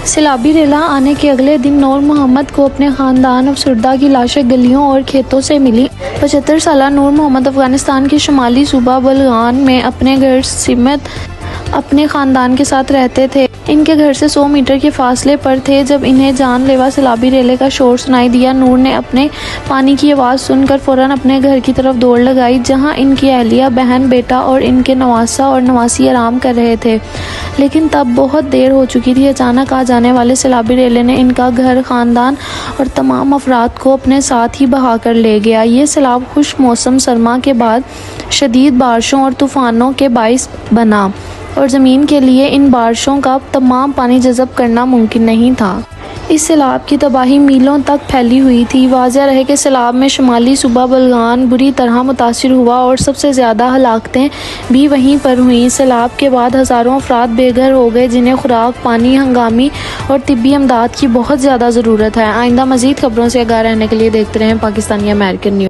سیلابی ریلا آنے کے اگلے دن نور محمد کو اپنے خاندان افسردہ کی لاشیں گلیوں اور کھیتوں سے ملی۔ 75 سالہ نور محمد افغانستان کے شمالی صوبہ بلغان میں اپنے گھر سمیت اپنے خاندان کے ساتھ رہتے تھے۔ ان کے گھر سے 100 میٹر کے فاصلے پر تھے جب انہیں جان لیوا سیلابی ریلے کا شور سنائی دیا۔ نور نے اپنے پانی کی آواز سن کر فوراً اپنے گھر کی طرف دوڑ لگائی، جہاں ان کی اہلیہ، بہن، بیٹا اور ان کے نواسہ اور نواسی آرام کر رہے تھے، لیکن تب بہت دیر ہو چکی تھی۔ اچانک آ جانے والے سیلابی ریلے نے ان کا گھر، خاندان اور تمام افراد کو اپنے ساتھ ہی بہا کر لے گیا۔ یہ سیلاب خشک موسم سرما کے بعد شدید بارشوں اور طوفانوں کے باعث بنا، اور زمین کے لیے ان بارشوں کا تمام پانی جذب کرنا ممکن نہیں تھا۔ اس سیلاب کی تباہی میلوں تک پھیلی ہوئی تھی۔ واضح رہے کہ سیلاب میں شمالی صوبہ بلغان بری طرح متاثر ہوا اور سب سے زیادہ ہلاکتیں بھی وہیں پر ہوئیں۔ سیلاب کے بعد ہزاروں افراد بے گھر ہو گئے، جنہیں خوراک، پانی، ہنگامی اور طبی امداد کی بہت زیادہ ضرورت ہے۔ آئندہ مزید خبروں سے آگاہ رہنے کے لیے دیکھتے رہیں پاکستانی امریکن نیوز۔